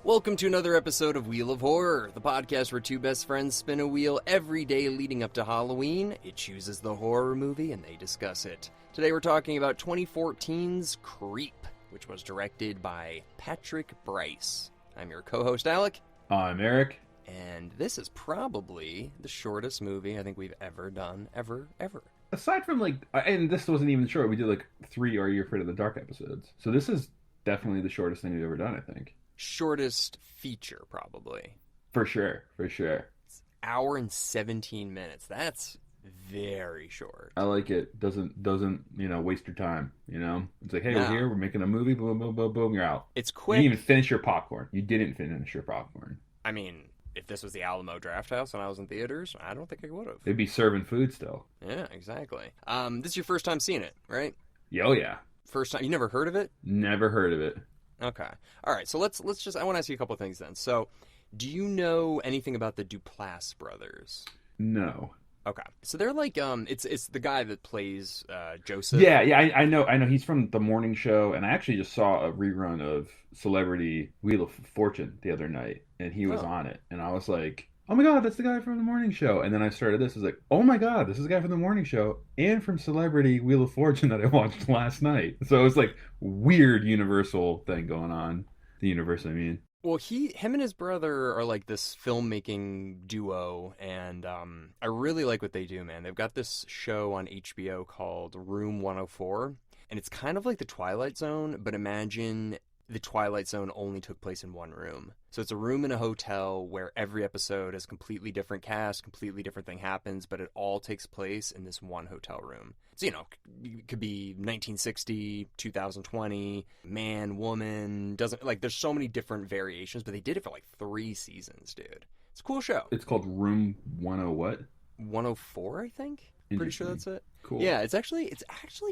Welcome to another episode of Wheel of Horror, the podcast where two best friends spin a wheel every day leading up to Halloween. It chooses the horror movie and they discuss it. Today we're talking about 2014's Creep, which was directed by Patrick Brice. I'm your co-host Alec. I'm Eric. And this is probably the shortest movie I think we've ever done, ever. Aside from and this wasn't even short, we did 3 Are You Afraid of the Dark episodes. So this is definitely the shortest thing we've ever done, I think. Shortest feature, probably. For sure. It's hour and 17 minutes. That's very short. I like it. Doesn't waste your time, It's like, hey, No. we're here, we're making a movie, boom, boom, boom, boom, you're out. It's You quick. didn't even finish your popcorn. You didn't finish your popcorn. I mean, if this was the Alamo Drafthouse when I was in theaters, I don't think I would have. They'd be serving food still. Yeah, exactly. This is your first time seeing it, right? Oh, yeah. First time. You never heard of it? Never heard of it. Okay. All right. So let's just. I want to ask you a couple of things then. So, do you know anything about the Duplass brothers? No. Okay. So they're like it's the guy that plays Joseph. Yeah, I know. He's from The Morning Show, and I actually just saw a rerun of Celebrity Wheel of Fortune the other night, and he was on it, and I was like, oh my god, that's the guy from The Morning Show. And then I started this, I was like, oh my god, this is the guy from The Morning Show and from Celebrity Wheel of Fortune that I watched last night. So it's like weird Universal thing going on. The universe, I mean. Well, him and his brother are like this filmmaking duo, and I really like what they do, man. They've got this show on HBO called Room 104, and it's kind of like The Twilight Zone, but imagine The Twilight Zone only took place in one room. So it's a room in a hotel where every episode has completely different cast, completely different thing happens, but it all takes place in this one hotel room. So, it could be 1960, 2020, man, woman, there's so many different variations, but they did it for 3 seasons, dude. It's a cool show. It's called Room 10 what? 104, I think. Pretty sure that's it. Cool. Yeah, it's actually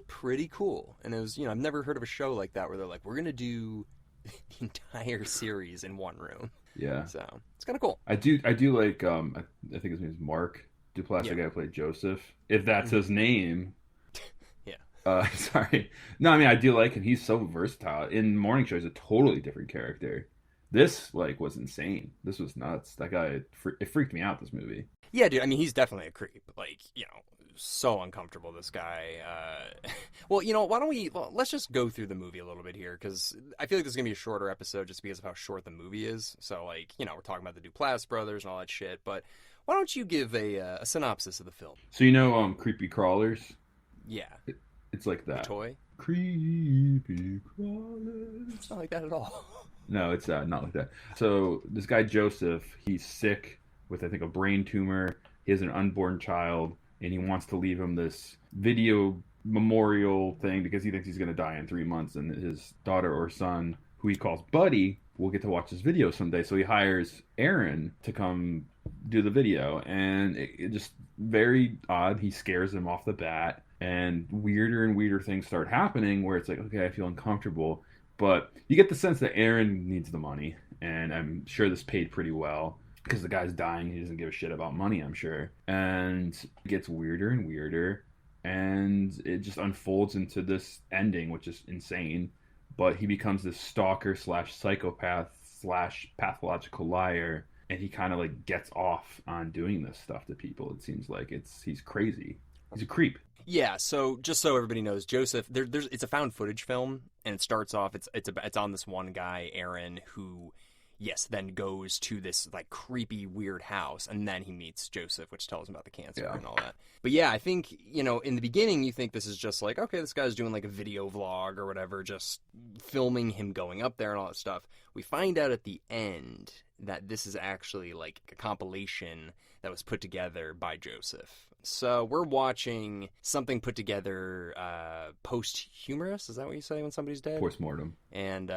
pretty cool. And it was, I've never heard of a show like that where they're like, we're going to do the entire series in one room. Yeah. So, it's kind of cool. I do like, I think his name is Mark Duplass, the guy who played Joseph. If that's his name. Yeah. Sorry. No, I mean, I do like him. He's so versatile. In Morning Show, he's a totally different character. This, was insane. This was nuts. That guy, it freaked me out, this movie. Yeah, dude. I mean, he's definitely a creep. So uncomfortable, this guy. Well, why don't let's just go through the movie a little bit here, because I feel like this is going to be a shorter episode just because of how short the movie is. So, we're talking about the Duplass brothers and all that shit, but why don't you give a synopsis of the film? So, Creepy Crawlers? Yeah. It's like that. The toy? Creepy Crawlers. It's not like that at all. No, it's not like that. So, this guy Joseph, he's sick with, I think, a brain tumor. He has an unborn child, and he wants to leave him this video memorial thing because he thinks he's going to die in 3 months, and his daughter or son, who he calls Buddy, will get to watch this video someday. So he hires Aaron to come do the video, and it just very odd. He scares him off the bat, and weirder things start happening where it's like, okay, I feel uncomfortable. But you get the sense that Aaron needs the money, and I'm sure this paid pretty well because the guy's dying. He doesn't give a shit about money, I'm sure. And it gets weirder and weirder, and it just unfolds into this ending, which is insane. But he becomes this stalker / psychopath / pathological liar, and he kind of gets off on doing this stuff to people. It seems like he's crazy. He's a creep. Yeah, so just so everybody knows, Joseph, it's a found footage film, and it starts off, it's on this one guy, Aaron, who, yes, then goes to this creepy weird house, and then he meets Joseph, which tells him about the cancer and all that. But yeah, I think, in the beginning you think this is just okay, this guy's doing a video vlog or whatever, just filming him going up there and all that stuff. We find out at the end that this is actually a compilation that was put together by Joseph. So we're watching something put together posthumous. Is that what you say when somebody's dead? Postmortem. And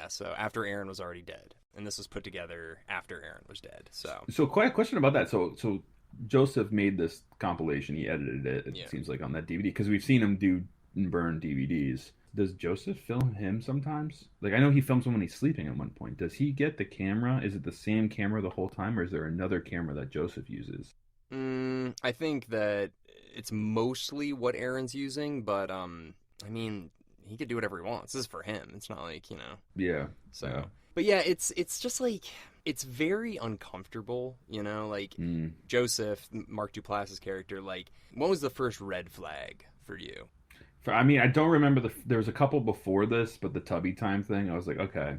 so after Aaron was already dead, and this was put together after Aaron was dead. So quite a question about that. So Joseph made this compilation. He edited it. It seems like on that DVD, because we've seen him do and burn DVDs. Does Joseph film him sometimes? I know he films him when he's sleeping at one point. Does he get the camera? Is it the same camera the whole time, or is there another camera that Joseph uses? I think that it's mostly what Aaron's using, but I mean, he could do whatever he wants. This is for him. It's not like, you know. Yeah. So, Yeah. but yeah, it's just like it's very uncomfortable, you know. Like Joseph, Mark Duplass's character. Like, what was the first red flag for you? I mean, I don't remember there was a couple before this, but the Tubby Time thing, I was like, okay,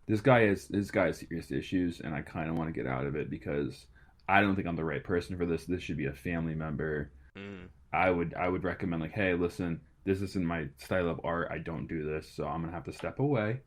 this guy has serious issues, and I kind of want to get out of it because I don't think I'm the right person for this. This should be a family member. I would recommend like, hey, listen, this isn't my style of art. I don't do this, so I'm gonna have to step away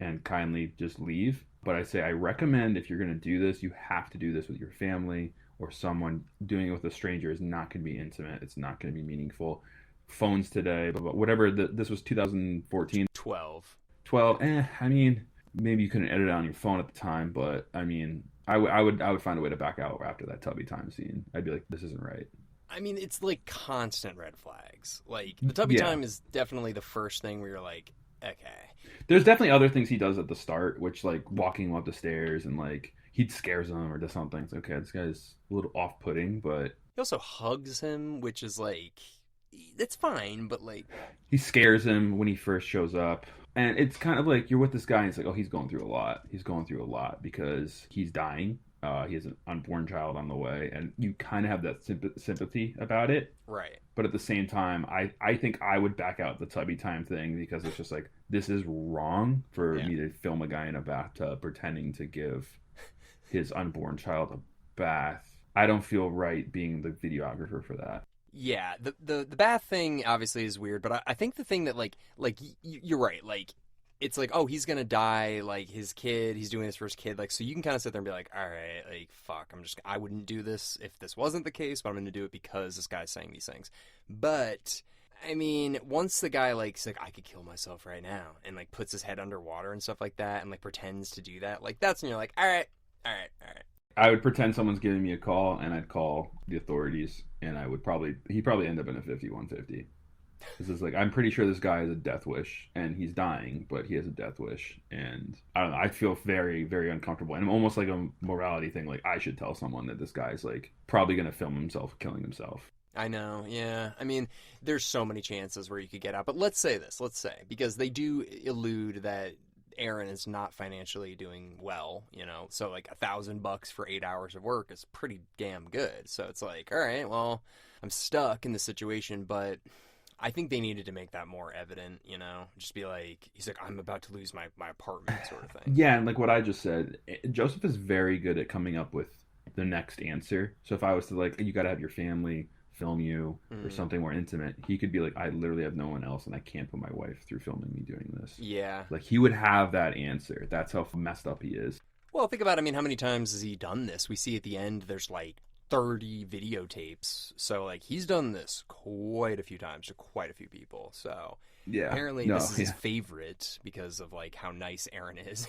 and kindly just leave. But I say I recommend if you're gonna do this, you have to do this with your family or someone. Doing it with a stranger is not gonna be intimate. It's not gonna be meaningful. Phones today, but whatever. This was 2014, 12. I mean, maybe you couldn't edit it on your phone at the time, but I mean, I would find a way to back out after that Tubby Time scene. I'd be like, this isn't right. I mean, it's like constant red flags. Like the Tubby Time is definitely the first thing where you're like, okay. There's definitely other things he does at the start, which like walking up the stairs and like he scares them or does something. It's okay, this guy's a little off-putting, but he also hugs him, which is like, that's fine, but like he scares him when he first shows up. And it's kind of like you're with this guy and it's like, oh, he's going through a lot. He's going through a lot because he's dying. He has an unborn child on the way, and you kind of have that sympathy about it. Right. But at the same time, I think I would back out the Tubby Time thing because it's just like, this is wrong for me to film a guy in a bathtub pretending to give his unborn child a bath. I don't feel right being the videographer for that. Yeah, the bath thing obviously is weird, but I think the thing that like you're right, like it's like, oh, he's gonna die, like his kid, he's doing this for his kid, like, so you can kind of sit there and be like, all right, like, fuck, I wouldn't do this if this wasn't the case, but I'm gonna do it because this guy's saying these things. But I mean, once the guy like's like, I could kill myself right now, and like puts his head underwater and stuff like that, and like pretends to do that, like that's when you're like, all right. I would pretend someone's giving me a call, and I'd call the authorities, and he'd probably end up in a 5150. This is like, I'm pretty sure this guy has a death wish, and he's dying, but he has a death wish, and I don't know, I feel very, very uncomfortable, and almost like a morality thing, like I should tell someone that this guy's like probably gonna film himself killing himself. I know, yeah. I mean, there's so many chances where you could get out, but let's say, because they do allude that Aaron is not financially doing well, you know, so like $1,000 for 8 hours of work is pretty damn good. So it's like, all right, well, I'm stuck in this situation, but I think they needed to make that more evident, you know, just be like, he's like, I'm about to lose my apartment sort of thing. Yeah, and like what I just said, Joseph is very good at coming up with the next answer. So if I was to like, you got to have your family film you or something more intimate, he could be like, I literally have no one else and I can't put my wife through filming me doing this. Yeah. Like he would have that answer. That's how messed up he is. Well, think about it. I mean, how many times has he done this? We see at the end there's like 30 videotapes. So like he's done this quite a few times to quite a few people. So yeah, apparently this is his favorite because of like how nice Aaron is.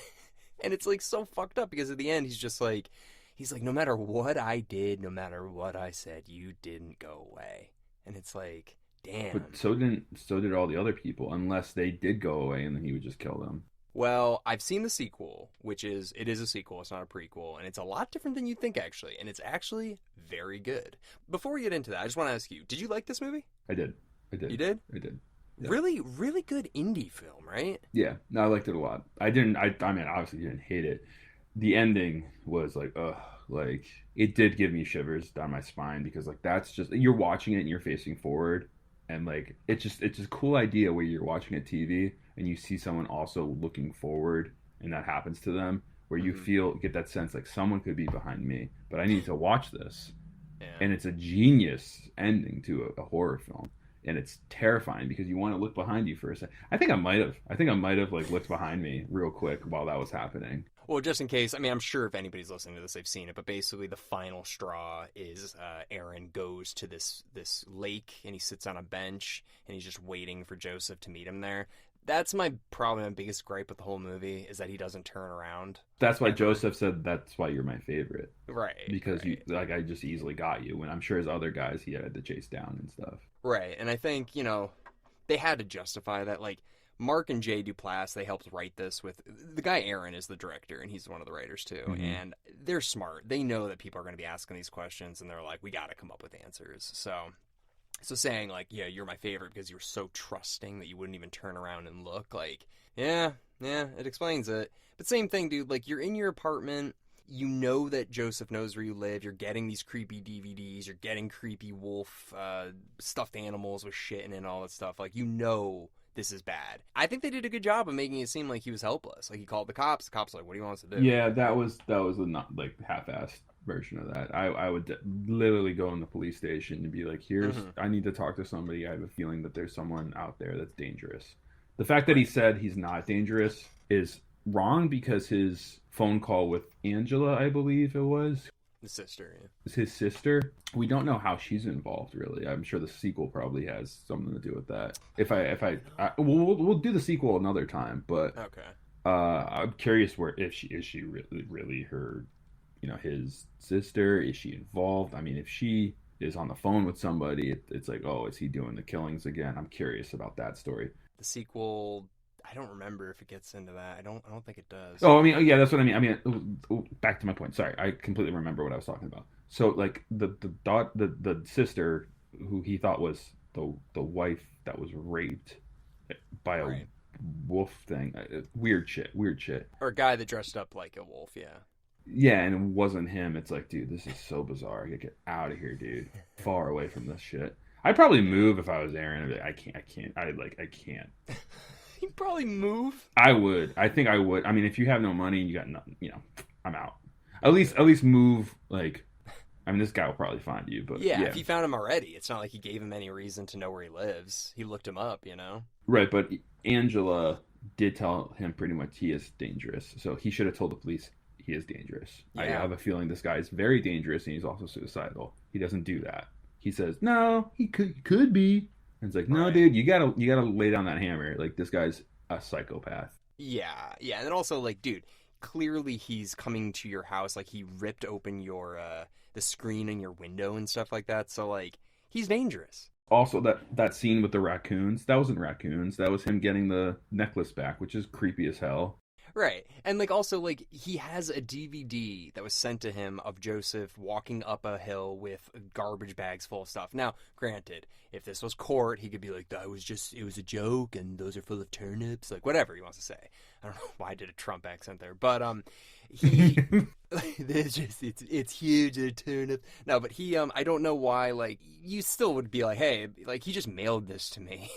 And it's like so fucked up because at the end he's like, no matter what I did, no matter what I said, you didn't go away. And it's like, damn. But so did all the other people, unless they did go away and then he would just kill them. Well, I've seen the sequel, it is a sequel, it's not a prequel, and it's a lot different than you'd think, actually. And it's actually very good. Before we get into that, I just want to ask you, did you like this movie? I did. You did? I did. Yeah. Really, really good indie film, right? Yeah. No, I liked it a lot. I mean, obviously didn't hate it. The ending was like, ugh, like it did give me shivers down my spine because like that's just, you're watching it and you're facing forward and like it's just a cool idea where you're watching a TV and you see someone also looking forward and that happens to them where you get that sense like someone could be behind me, but I need to watch this. Yeah. And it's a genius ending to a horror film. And it's terrifying because you want to look behind you for a second. I think I might have like looked behind me real quick while that was happening. Well, just in case, I mean, I'm sure if anybody's listening to this, they've seen it. But basically, the final straw is Aaron goes to this lake and he sits on a bench and he's just waiting for Joseph to meet him there. That's my problem and biggest gripe with the whole movie is that he doesn't turn around. That's why Joseph said that's why you're my favorite. Right. Because you like I just easily got you when I'm sure his other guys he had to chase down and stuff. Right. And I think, you know, they had to justify that. Like Mark and Jay Duplass, they helped write this with the guy Aaron is the director and he's one of the writers too. Mm-hmm. And they're smart. They know that people are going to be asking these questions and they're like, we got to come up with answers. So So saying like, yeah, you're my favorite because you're so trusting that you wouldn't even turn around and look, like, yeah, it explains it. But same thing, dude, like you're in your apartment, you know that Joseph knows where you live, you're getting these creepy DVDs, you're getting creepy wolf stuffed animals with shit in it and all that stuff. Like, you know this is bad. I think they did a good job of making it seem like he was helpless. Like, he called the cops were like, what do you want us to do? Yeah, that was a not like half-assed version of that. I would literally go in the police station and be like, here's I need to talk to somebody. I have a feeling that there's someone out there that's dangerous. The fact that he said he's not dangerous is wrong, because his phone call with Angela, I believe it was, The sister, yeah. is his sister. We don't know how she's involved, really. I'm sure the sequel probably has something to do with that. We'll do the sequel another time, but Okay. I'm curious where if she is she really her, his sister? Is she involved? I mean, if she is on the phone with somebody, it's like, oh, is he doing the killings again? I'm curious about that story. The sequel, I don't remember if it gets into that. I don't think it does. Oh, I mean, yeah, that's what I mean. I mean, back to my point. Sorry, I completely remember what I was talking about. So, like the sister who he thought was the wife that was raped by a Right. wolf thing. Weird shit. Or a guy that dressed up like a wolf, yeah. Yeah, and it wasn't him. It's like, dude, this is so bizarre. I gotta get out of here, dude. Far away from this shit. I'd probably move if I was Aaron. I'd be like, I can't. He'd probably move. I would. I think I would. I mean, if you have no money and you got nothing, I'm out. At least move. Like, I mean, this guy will probably find you, but Yeah, if he found him already, it's not like he gave him any reason to know where he lives. He looked him up, Right, but Angela did tell him pretty much he is dangerous, so he should have told the police he is dangerous. I Yeah. have a feeling this guy is very dangerous and he's also suicidal. He doesn't do that. He says, no, he could be. And it's like, no, Right. dude, you gotta lay down that hammer. Like, this guy's a psychopath. Yeah, and then also, like, dude, clearly he's coming to your house, like, he ripped open your, the screen in your window and stuff like that, so, like, he's dangerous. Also, that scene with the raccoons, that wasn't raccoons. That was him getting the necklace back, which is creepy as hell. Right. And like also like he has a DVD that was sent to him of Joseph walking up a hill with garbage bags full of stuff. Now, granted, if this was court, he could be like, it was a joke and those are full of turnips, like whatever he wants to say. I don't know why I did a Trump accent there, but he there's just it's huge, a turnip. No, but he I don't know why, like, you still would be like, hey, like, he just mailed this to me.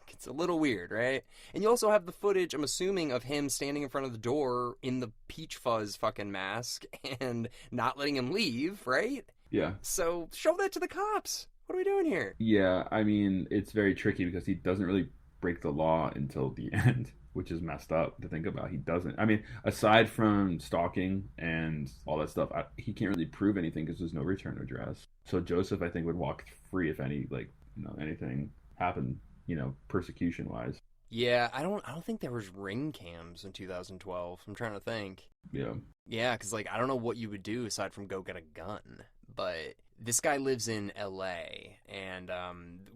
It's a little weird, right? And you also have the footage, I'm assuming, of him standing in front of the door in the peach fuzz fucking mask and not letting him leave, right? Yeah. So show that to the cops. What are we doing here? Yeah, I mean, it's very tricky because he doesn't really break the law until the end, which is messed up to think about. He doesn't. I mean, aside from stalking and all that stuff, he can't really prove anything because there's no return address. So Joseph, I think, would walk free if anything happened, persecution wise. Yeah, I don't think there was ring cams in 2012. I'm trying to think. Yeah. Yeah, because, like, I don't know what you would do aside from go get a gun. But this guy lives in L.A., and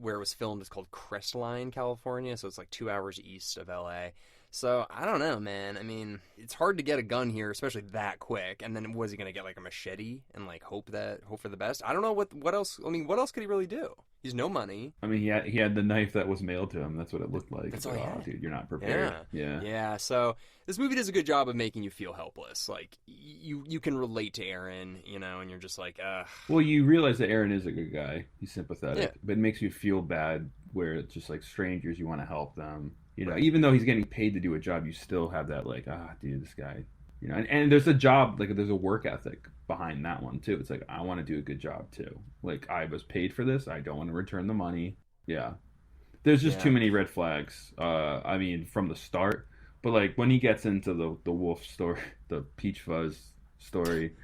where it was filmed is called Crestline, California, so it's like 2 hours east of L.A. So, I don't know, man. I mean, it's hard to get a gun here, especially that quick. And then was he going to get, like, a machete and, like, hope for the best? I don't know what else. I mean, what else could he really do? He's no money. I mean, he had the knife that was mailed to him. That's what it looked like. That's all he had. Dude, you're not prepared. Yeah. Yeah, so this movie does a good job of making you feel helpless. Like, you can relate to Aaron, and you're just like, Well, you realize that Aaron is a good guy. He's sympathetic. Yeah. But it makes you feel bad where it's just like strangers, you want to help them. Right. Even though he's getting paid to do a job, you still have that, like, dude, this guy. And there's a job, like, there's a work ethic behind that one, too. It's like, I want to do a good job, too. Like, I was paid for this. I don't want to return the money. Yeah. There's just too many red flags. I mean, from the start. But, like, when he gets into the wolf story, the Peach Fuzz story,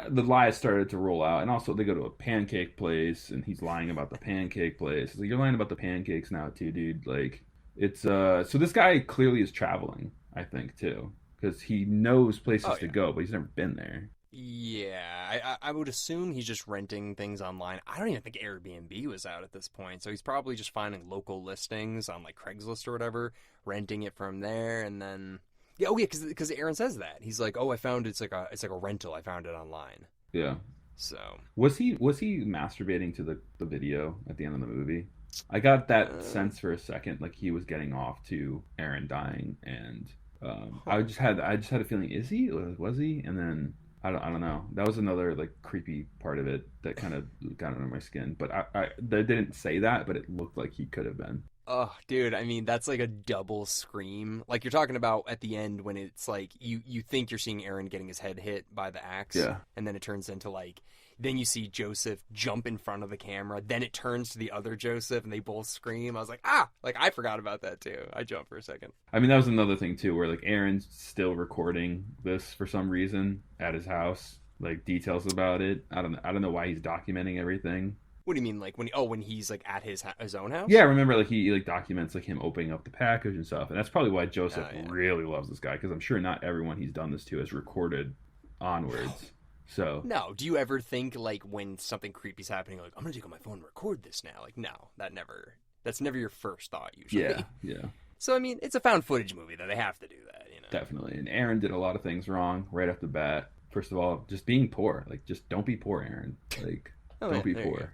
the lies started to roll out. And also, they go to a pancake place, and he's lying about the pancake place. It's like, you're lying about the pancakes now, too, dude. Like, it's, so this guy clearly is traveling, I think, too. Because he knows places to go, but he's never been there. Yeah, I would assume he's just renting things online. I don't even think Airbnb was out at this point, so he's probably just finding local listings on, like, Craigslist or whatever, renting it from there, and then because Aaron says that he's like, I found it's like a rental. I found it online. Yeah. So Was he masturbating to the video at the end of the movie? I got that uh, sense for a second, like he was getting off to Aaron dying, and huh. I just had a feeling, is he? Was he? And then I don't know. That was another like creepy part of it that kind of got under my skin. But they didn't say that, but it looked like he could have been. Oh, dude, I mean, that's like a double scream. Like you're talking about at the end when it's like you think you're seeing Aaron getting his head hit by the axe, Yeah. and then it turns into like then you see Joseph jump in front of the camera, then it turns to the other Joseph and they both scream. I was like, "Ah!" Like I forgot about that too. I jumped for a second. I mean, that was another thing too, where like Aaron's still recording this for some reason at his house, like details about it. I don't know why he's documenting everything. What do you mean like when he's like at his own Yeah, house? remember like he like documents like him opening up the package and stuff, and that's probably why Joseph Oh yeah. really loves this guy because I'm sure not everyone he's done this to has recorded onwards. So No, do you ever think like when something creepy's happening like I'm going to take out my phone and record this now? Like no, that's never your first thought yeah, usually. yeah, So I mean, it's a found footage movie that they have to do that, you know. definitely. And Aaron did a lot of things wrong right off the bat. First of all, just being poor, like just don't be poor, Aaron. Like Oh yeah, don't be there you poor.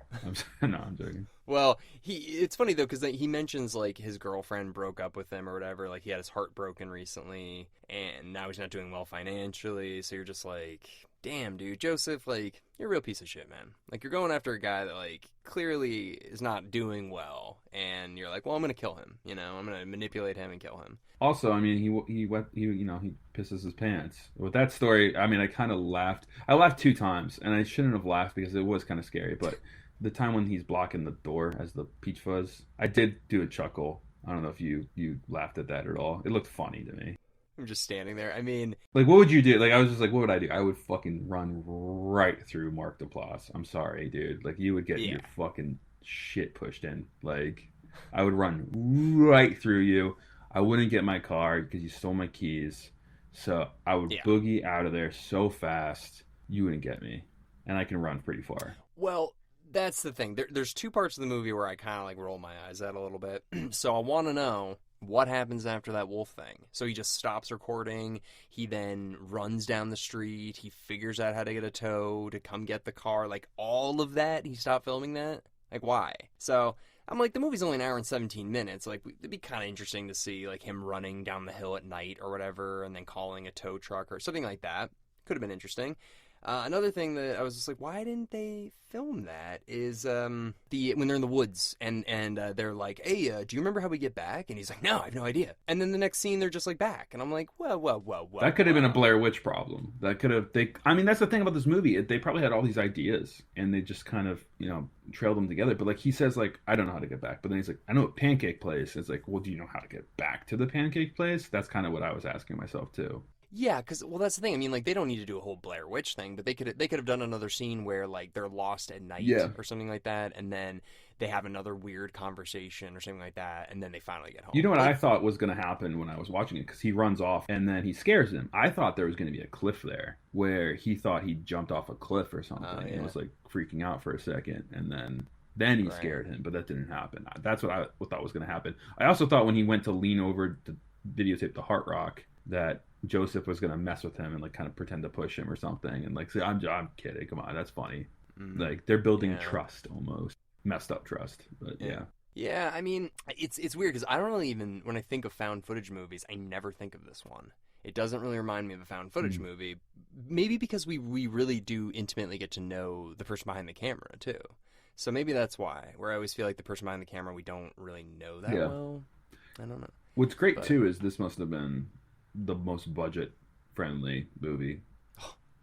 go. No, I'm joking. Well, it's funny though because he mentions like his girlfriend broke up with him or whatever. Like he had his heart broken recently, and now he's not doing well financially. So you're just like, damn, dude, Joseph, like you're a real piece of shit, man. Like you're going after a guy that like clearly is not doing well, and you're like, well, I'm gonna kill him. You know, I'm gonna manipulate him and kill him. Also, I mean, he you know he pisses his pants with that story. I mean, I kind of laughed. I laughed two times, and I shouldn't have laughed because it was kind of scary. But the time when he's blocking the door as the peach fuzz, I did do a chuckle. I don't know if you laughed at that at all. It looked funny to me. I'm just standing there. I mean, Like, what would you do? Like, I was just like, what would I do? I would fucking run right through Mark Duplass. I'm sorry, dude. Like, you would get yeah, your fucking shit pushed in. Like, I would run right through you. I wouldn't get my car because you stole my keys. So I would yeah. boogie out of there so fast, you wouldn't get me. And I can run pretty far. Well, that's the thing. There's two parts of the movie where I kind of like roll my eyes at a little bit. So I want to know what happens after that wolf thing. So he just stops recording. He then runs down the street. He figures out how to get a tow to come get the car. Like all of that. He stopped filming that. Like why? So I'm like, the movie's only an hour and 17 minutes. Like it'd be kind of interesting to see like him running down the hill at night or whatever, and then calling a tow truck or something like that. Could have been interesting. Another thing that I was just like, why didn't they film that? Is the when they're in the woods and they're like, hey, do you remember how we get back? And he's like, no, I have no idea. And then the next scene, they're just like back, and I'm like, That could have been a whoa. Blair Witch problem. That could have they. I mean, that's the thing about this movie. They probably had all these ideas and they just kind of trailed them together. But like he says, like I don't know how to get back. But then he's like, I know a pancake place. It's like, well, do you know how to get back to the pancake place? That's kind of what I was asking myself too. Yeah, because well, that's the thing. I mean, like they don't need to do a whole Blair Witch thing, but they could have done another scene where like they're lost at night Yeah. or something like that, and then they have another weird conversation or something like that, and then they finally get You know home. what I Like, thought was going to happen when I was watching it because he runs off and then he scares him. I thought there was going to be a cliff there where he thought he jumped off a cliff or something and yeah, was like freaking out for a second and then he right. scared him, but that didn't happen. That's what I thought was going to happen. I also thought when he went to lean over to videotape the heart rock that Joseph was going to mess with him and like kind of pretend to push him or something and like say I'm kidding. Come on, that's funny. Mm, Like they're building yeah. trust almost. Messed up trust, but Yeah. yeah. Yeah, I mean, it's weird because I don't really even when I think of found footage movies, I never think of this one. It doesn't really remind me of a found footage Mm. movie. Maybe because we really do intimately get to know the person behind the camera too. So maybe that's why. Where I always feel like the person behind the camera we don't really know that Yeah. well. I don't know. What's great But too is this must have been the most budget friendly movie.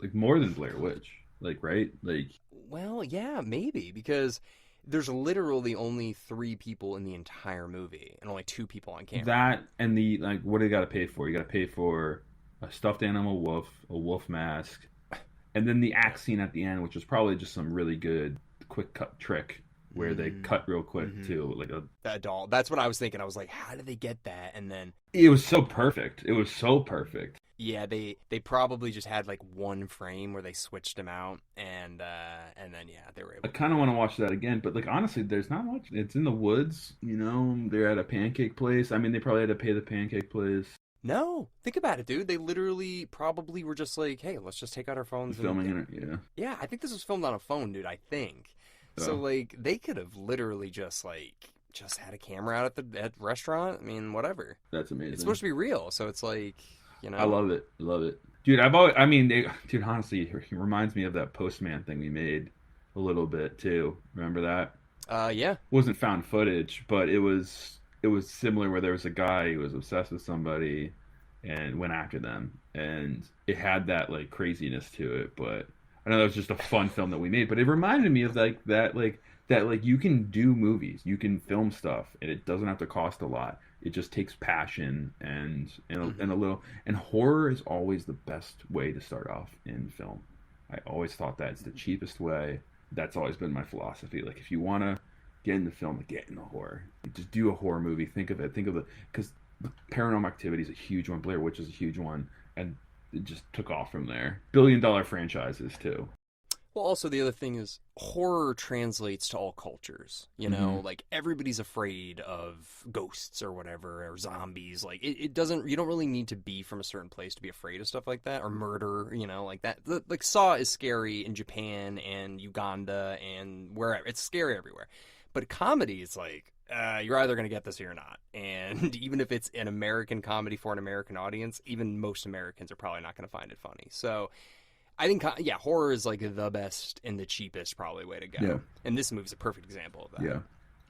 Like more than Blair Witch. Like, right? Like well, yeah, maybe because there's literally only 3 people in the entire movie and only 2 people on camera. that and the like what do you gotta pay for? You gotta pay for a stuffed animal wolf, a wolf mask, and then the Yeah. axe scene at the end, which was probably just some really good quick cut trick where they Mm, cut real quick hmm too. Like a That doll. That's what I was thinking. I was like, how did they get that? And then it was so perfect. It was so perfect. yeah, they probably just had like one frame where they switched them out, and then yeah, they were I able to kind do of want it. to watch that again, but like honestly, there's not much. It's in the woods, you know. They're at a pancake place. I mean, they probably had to pay the pancake place. No, think about it, dude. They literally probably were just like, "Hey, let's just take out our phones." Filming in it, yeah. Yeah, I think this was filmed on a phone, dude. I think. So Oh. like, they could have literally just had a camera out at the restaurant. I mean, whatever. That's amazing. It's supposed to be real, so it's like, I love it. Love it. Dude, dude, honestly, he reminds me of that Postman thing we made a little bit too. Remember that? Yeah. It wasn't found footage, but it was similar where there was a guy who was obsessed with somebody and went after them, and it had that like craziness to it. But I know that was just a fun film that we made, but it reminded me of that you can do movies, you can film stuff, and it doesn't have to cost a lot. It just takes passion and a little. And horror is always the best way to start off in film. I always thought that it's the cheapest way. That's always been my philosophy. Like if you want to get into film, get into horror. Just do a horror movie. Think of it. Think of it because Paranormal Activity is a huge one. Blair Witch is a huge one, and it just took off from there. $1 billion franchises too. Well, also the other thing is horror translates to all cultures. You know, like everybody's afraid of ghosts or whatever, or zombies. Like it doesn't. You don't really need to be from a certain place to be afraid of stuff like that, or murder. You know, like that. Like Saw is scary in Japan and Uganda and wherever. It's scary everywhere. But comedy is like you're either going to get this or you're not. And even if it's an American comedy for an American audience, even most Americans are probably not going to find it funny. So. I think, horror is like the best and the cheapest probably way to go. Yeah. And this movie's a perfect example of that. Yeah.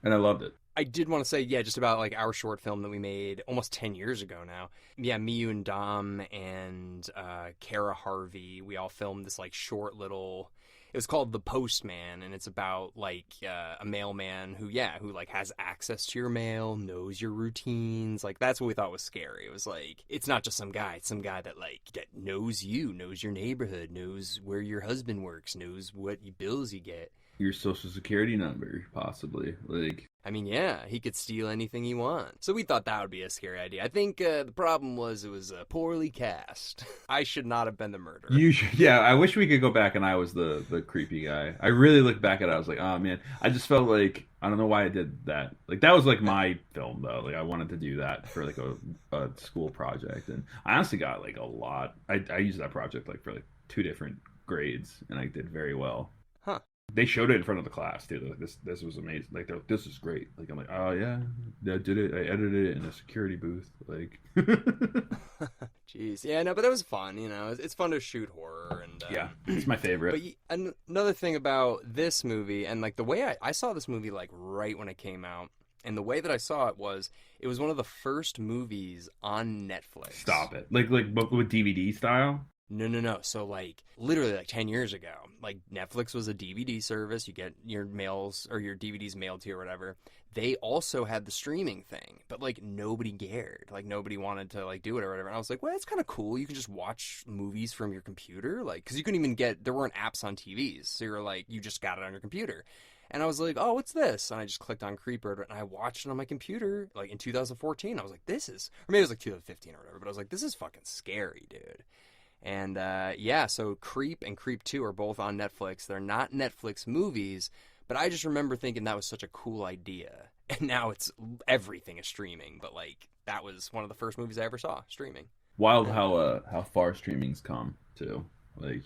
And I loved it. I did want to say, just about like our short film that we made almost 10 years ago now. Yeah, me, you, and Dom, and Kara Harvey, we all filmed this like short little... It was called The Postman, and it's about like a mailman who like has access to your mail, knows your routines. Like that's what we thought was scary. It was like it's not just some guy; it's some guy that knows you, knows your neighborhood, knows where your husband works, knows what bills you get. Your social security number, possibly. Like, I mean, yeah, he could steal anything he wants. So we thought that would be a scary idea. I think the problem was it was poorly cast. I should not have been the murderer. you should, yeah. I wish we could go back and I was the creepy guy. I really look back at it. I was like, oh man, I just felt like I don't know why I did that. Like that was like my film though. Like I wanted to do that for like a school project, and I honestly got like a lot. I used that project like for like 2 different grades, and I did very well. Huh. They showed it in front of the class too. Like, this was amazing. Like this is great. Like I'm like, oh yeah, I did it. I edited it in a security booth. Like, jeez, yeah, no, but that was fun. You know, it's fun to shoot horror, and yeah, it's my favorite. But another thing about this movie, and like the way I saw this movie, like right when it came out, and the way that I saw it was one of the first movies on Netflix. Stop it! Like with DVD style. No. So, like, literally, like, 10 years ago, like, Netflix was a DVD service. You get your mails or your DVDs mailed to you or whatever. They also had the streaming thing, but, like, nobody cared. Like, nobody wanted to, like, do it or whatever. And I was like, well, that's kind of cool. You can just watch movies from your computer. Like, because you couldn't even there weren't apps on TVs. So you're like, you just got it on your computer. And I was like, oh, what's this? And I just clicked on Creeper, and I watched it on my computer, like, in 2014. I was like, this is... Or maybe it was, like, 2015 or whatever. But I was like, this is fucking scary, dude. And so Creep and Creep 2 are both on Netflix. They're not Netflix movies, but I just remember thinking that was such a cool idea. And now everything is streaming, but like that was one of the first movies I ever saw streaming. Wild how far streaming's come too. Like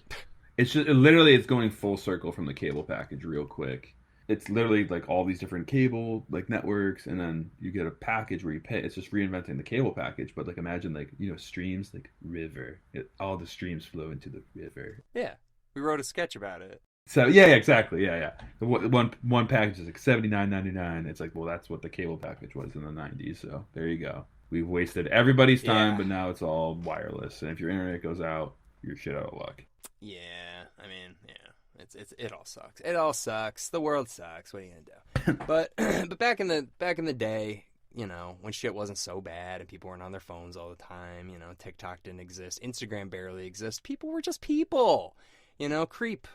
it's literally it's going full circle from the cable package real quick. It's literally like all these different cable like networks, and then you get a package where you pay. It's just reinventing the cable package, but like imagine like streams like river. All the streams flow into the river. Yeah, we wrote a sketch about it. So yeah, exactly, yeah. The one package is like $79.99. It's like, well, that's what the cable package was in the '90s. So there you go. We've wasted everybody's time, but now it's all wireless. And if your internet goes out, you're shit out of luck. Yeah, I mean, yeah. It all sucks. It all sucks. The world sucks. What are you gonna do? But back in the day, when shit wasn't so bad and people weren't on their phones all the time, TikTok didn't exist, Instagram barely exists. People were just people. Creep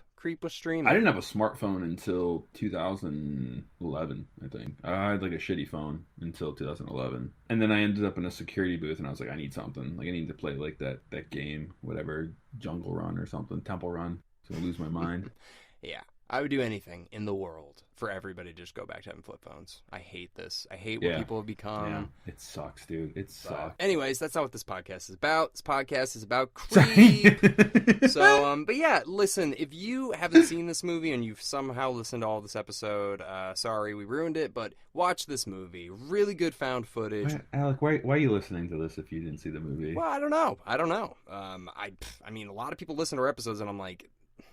was streaming. I didn't have a smartphone until 2011, I think. I had like a shitty phone until 2011. And then I ended up in a security booth and I was like, I need something. Like I need to play like that game, whatever, Jungle Run or something, Temple Run. So I lose my mind. Yeah. I would do anything in the world for everybody to just go back to having flip phones. I hate this. I hate what people have become. Yeah. It sucks, dude. It sucks. Anyways, that's not what this podcast is about. This podcast is about Creep. So, but yeah, listen, if you haven't seen this movie and you've somehow listened to all this episode, sorry we ruined it, but watch this movie. Really good found footage. Alec, why are you listening to this if you didn't see the movie? Well, I don't know. I mean, a lot of people listen to our episodes and I'm like,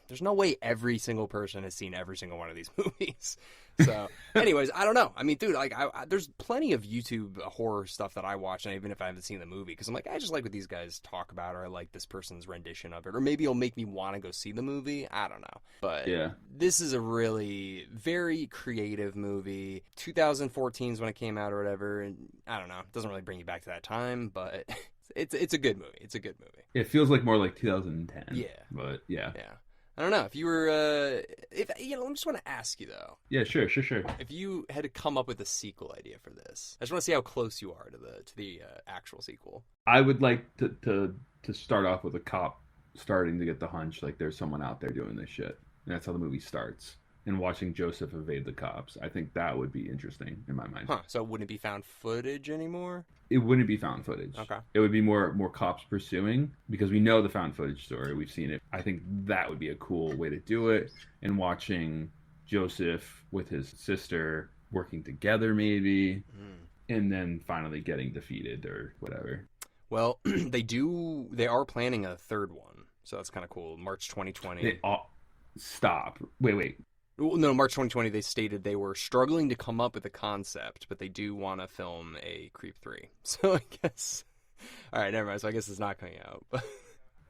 there's no way every single person has seen every single one of these movies. So, anyways, I don't know. I mean, dude, like, there's plenty of YouTube horror stuff that I watch, and even if I haven't seen the movie, because I'm like, I just like what these guys talk about, or I like this person's rendition of it, or maybe it'll make me want to go see the movie. I don't know. But yeah, this is a really very creative movie. 2014 is when it came out, or whatever, and I don't know. It doesn't really bring you back to that time, but it's a good movie. It's a good movie. It feels like more like 2010. Yeah. But yeah. Yeah. I don't know if you were, I just want to ask you though. Yeah, sure. If you had to come up with a sequel idea for this, I just want to see how close you are to the actual sequel. I would like to start off with a cop starting to get the hunch like there's someone out there doing this shit, and that's how the movie starts. And watching Joseph evade the cops, I think that would be interesting in my mind. Huh? So it wouldn't be found footage anymore? It wouldn't be found footage. Okay. It would be more cops pursuing, because we know the found footage story. We've seen it. I think that would be a cool way to do it. And watching Joseph with his sister working together, maybe, and then finally getting defeated or whatever. Well, they are planning a third one, so that's kind of cool. March 2020. Stop. Wait. No, March 2020, they stated they were struggling to come up with a concept, but they do want to film a Creep 3. So I guess... All right, never mind. So I guess it's not coming out.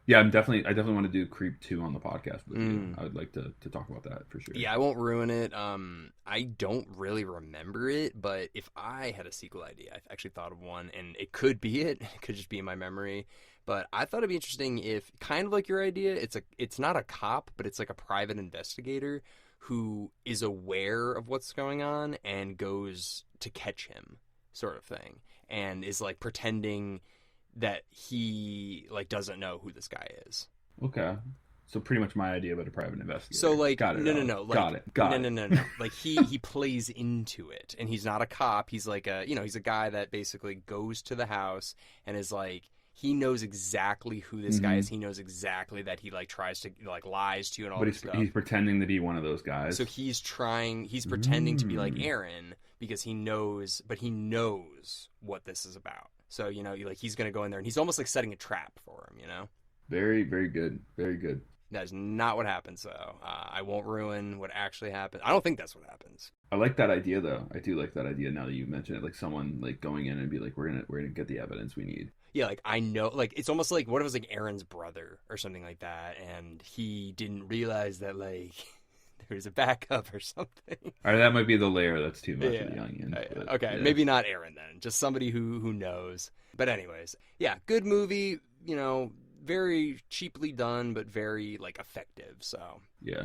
Yeah, I definitely want to do Creep 2 on the podcast with you. I would like to talk about that for sure. Yeah, I won't ruin it. I don't really remember it, but if I had a sequel idea, I actually thought of one, and it could be it. It could just be in my memory. But I thought it'd be interesting if, kind of like your idea, it's not a cop, but it's like a private investigator who is aware of what's going on and goes to catch him, sort of thing, and is like pretending that he like doesn't know who this guy is. Okay, so pretty much my idea about a private investigator. So like, got it. No, like, got it. No. Like he plays into it, and he's not a cop. He's like he's a guy that basically goes to the house and is like. He knows exactly who this guy is. He knows exactly that he like tries to like lies to you and all this stuff. But he's pretending to be one of those guys. So he's pretending to be like Aaron because he knows what this is about. So, he's going to go in there and he's almost like setting a trap for him, Very, very good. Very good. That is not what happens, though. I won't ruin what actually happens. I don't think that's what happens. I like that idea, though. I do like that idea now that you mention it. Like someone like going in and be like, we're gonna get the evidence we need. Yeah, like I know, like it's almost like what if it was like Aaron's brother or something like that, and he didn't realize that like there was a backup or something. All right, that might be the layer that's too much of the onion. But, okay, yeah. Maybe not Aaron then, just somebody who knows. But anyways, yeah, good movie. Very cheaply done, but very like effective. So yeah,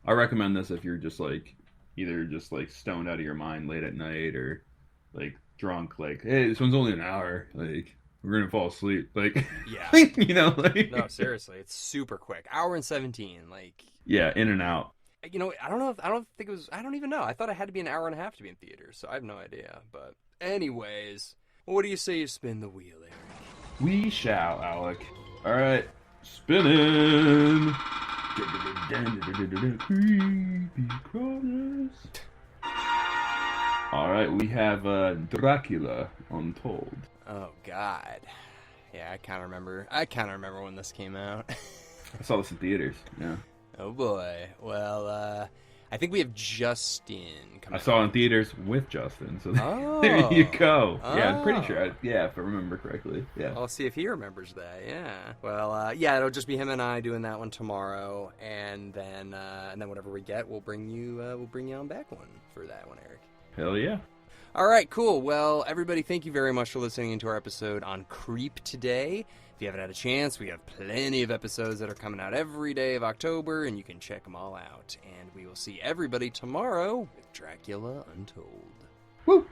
I recommend this if you're just like either just like stoned out of your mind late at night or like drunk. Like, hey, this one's only an hour. Like. We're gonna fall asleep, like yeah, like no, seriously, it's super quick, hour and 17, like yeah, in and out. I don't even know. I thought it had to be an hour and a half to be in theaters, so I have no idea. But anyways, what do you say you spin the wheel, Eric? We shall, Alec. All right, spinning. Creepy crawlers. All right, we have Dracula Untold. Oh God, yeah, I kind of remember when this came out. I saw this in theaters. Yeah. Oh boy. Well, I think we have Justin coming. I saw it in theaters with Justin, so there you go. Yeah, I'm pretty sure. If I remember correctly. Yeah. I'll see if he remembers that. Yeah. Well, yeah, it'll just be him and I doing that one tomorrow, and then whatever we get, we'll bring you on back one for that one, Eric. Hell yeah. All right, cool. Well, everybody, thank you very much for listening to our episode on Creep today. If you haven't had a chance, we have plenty of episodes that are coming out every day of October, and you can check them all out. And we will see everybody tomorrow with Dracula Untold. Woo!